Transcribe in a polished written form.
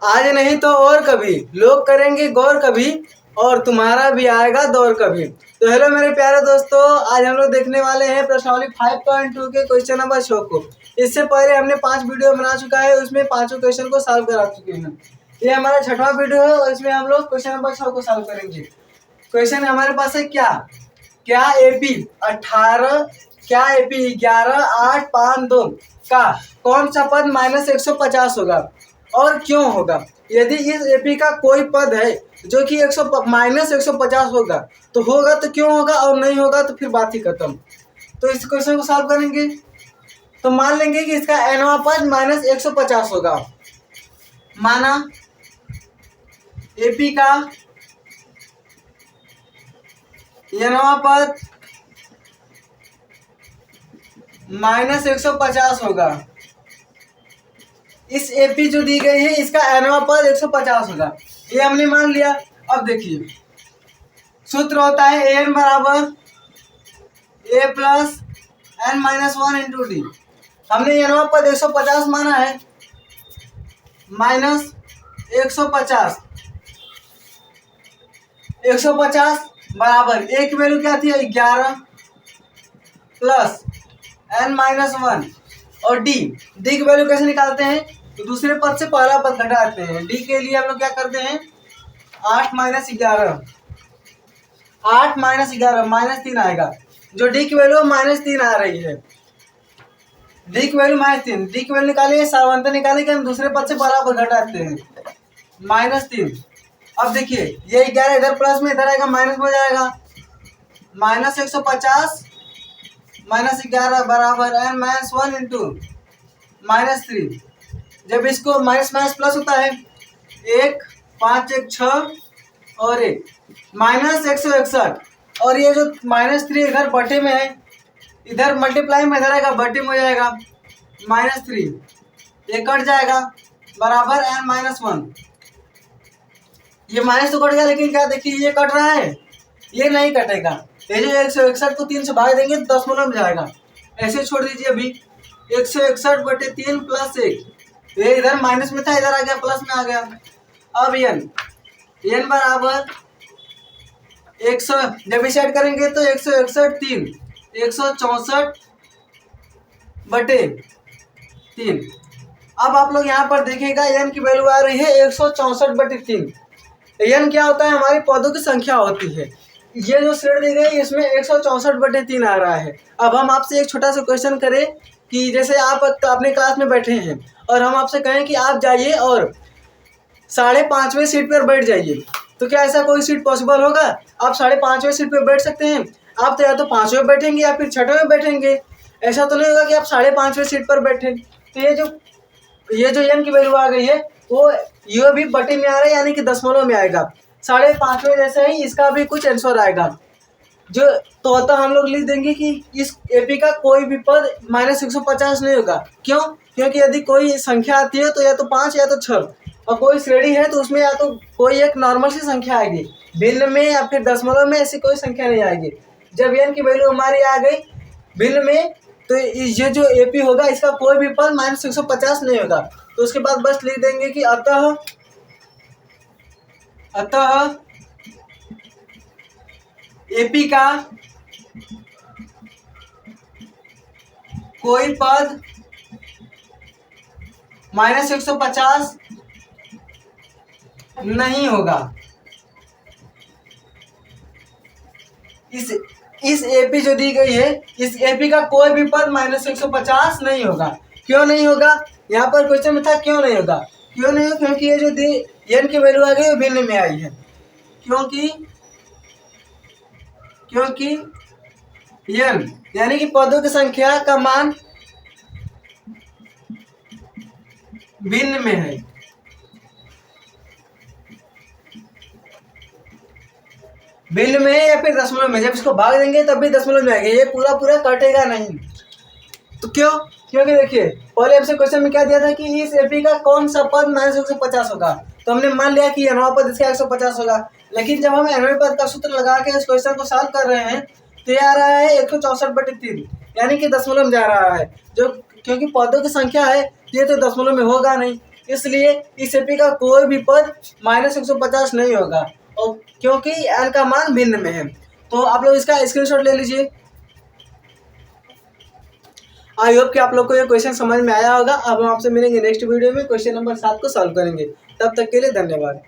आज नहीं तो और कभी लोग करेंगे गौर कभी, और तुम्हारा भी आएगा दौर कभी। तो हेलो मेरे प्यारे दोस्तों, आज हम लोग देखने वाले हैं प्रश्नावली 5.2 के क्वेश्चन नंबर 6 को। इससे पहले हमने 5 वीडियो बना चुका है, उसमें 5 क्वेश्चन को सॉल्व करा चुके हैं। ये हमारा 6वां वीडियो है और इसमें हम लोग क्वेश्चन नंबर 6 को सॉल्व करेंगे। क्वेश्चन हमारे पास है क्या एपी 18, क्या एपी 11, 8, 5, 2 का कौन सा पद -150 होगा और क्यों होगा। यदि इस एपी का कोई पद है जो कि -150 होगा तो क्यों होगा, और नहीं होगा तो फिर बात ही खत्म। तो इस क्वेश्चन को सॉल्व करेंगे तो मान लेंगे कि इसका nवां पद -150 होगा। माना एपी का nवां पद -150 होगा। इस एपी जो दी गई है इसका nवां पद 150 होगा, ये हमने मान लिया। अब देखिए सूत्र होता है an बराबर a plus n-1 into D. हमने nवां पद 150 माना है, -150 बराबर a की वैल्यू क्या थी 11 प्लस n-1 और डी की वैल्यू कैसे निकालते हैं, तो दूसरे पद से पहला पद घटाते हैं। डी के लिए हम लोग क्या करते हैं 8 - 11, 8 - 11 -3 आएगा। जो डी की वैल्यू -3 आ रही है, डी की वैल्यू -3, डी की वैल्यू निकालिए, सावंतर निकालिए कि हम दूसरे पद से पहला पद घटाते हैं -3। अब देखिए ये 11 इधर प्लस में इधर आएगा माइनस में हो जाएगा, -150 -11 बराबर n-1 इंटू -3। जब इसको माइनस प्लस होता है 1 5 1 6 और 1 -161, और ये जो -3 इधर बटे में है, इधर मल्टीप्लाई में इधर आएगा बटे में हो जाएगा -3, ये कट जाएगा बराबर n-1। ये माइनस तो कट गया, लेकिन क्या देखिए ये कट रहा है, ये नहीं कटेगा। ये जो 161 को 3 से भाग देंगे तो दशमलव में जाएगा, ऐसे छोड़ दीजिए। अभी 161/3 प्लस 1, ये इधर माइनस में था इधर आ गया प्लस में आ गया। अब n बराबर 100, जब इसे ऐड करेंगे तो 161 3 164/3। अब आप लोग यहाँ पर देखिएगा n की वैल्यू आ रही है 164/3। n क्या होता है, हमारी पदों की संख्या होती है। ये जो श्रेणी दी गई इसमें 164/3 आ रहा है। अब हम आपसे एक छोटा सा क्वेश्चन करें कि जैसे आप अपने क्लास में बैठे हैं और हम आपसे कहें कि आप जाइए और 5.5वें सीट पर बैठ जाइए, तो क्या ऐसा कोई सीट पॉसिबल होगा? आप 5.5वें सीट पर बैठ सकते हैं? आप तो या तो 5वें बैठेंगे या फिर 6वें में बैठेंगे, ऐसा तो नहीं होगा कि आप 5.5वें सीट पर बैठें। तो ये जो n की वैल्यू आ गई है वो ये भी बटे में आ रहा है, यानी कि दशमलव में आएगा। 5.5वें जैसे ही इसका भी कुछ आंसर आएगा, जो तो होता हम लोग लिख देंगे कि इस एपी का कोई भी पद -150 नहीं होगा। क्यों? क्योंकि यदि कोई संख्या आती है तो या तो 5 या तो 6, और कोई श्रेणी है तो उसमें या तो कोई एक नॉर्मल सी संख्या आएगी, भिन्न में या फिर दशमलव में ऐसी कोई संख्या नहीं आएगी। जब n की वैल्यू हमारी आ गई भिन्न में, तो ये जो एपी होगा इसका कोई भी पद -150 नहीं होगा। तो उसके बाद बस लिख देंगे कि अतः एपी का कोई पद -150 नहीं होगा। इस एपी जो दी गई है, इस एपी का कोई भी पद -150 नहीं होगा। क्यों नहीं होगा? यहाँ पर क्वेश्चन में था क्यों नहीं होगा। क्यों नहीं होगा? क्योंकि ये जो n की वैल्यू आ गई वो भिन्न में आई है। क्योंकि n यानी कि पदों की संख्या का मान भिन्न में है। भिन्न में या फिर दशमलव में, जब इसको भाग देंगे तब भी दशमलव में आएगा, ये पूरा कटेगा नहीं। तो क्योंकि देखिए पहले हमसे क्वेश्चन में क्या दिया था कि इस एपी का कौन सा पद -150 होगा, तो हमने मान लिया कि nवां पद इसका 150 होगा। लेकिन जब हम nवें पद का सूत्र लगा के इस क्वेश्चन को सॉल्व कर रहे हैं तो ये आ रहा है 164/3, यानी कि दशमलव में जा रहा है। जो क्योंकि पदों की संख्या है ये तो दशमलव में होगा नहीं, इसलिए इस एपी का कोई भी पद -150 नहीं होगा, और क्योंकि एन का मान भिन्न में है। तो आप लोग इसका स्क्रीनशॉट ले लीजिए। आई होप कि आप लोग को ये क्वेश्चन समझ में आया होगा। अब हम आपसे मिलेंगे नेक्स्ट वीडियो में, क्वेश्चन नंबर 7 को सॉल्व करेंगे। तब तक के लिए धन्यवाद।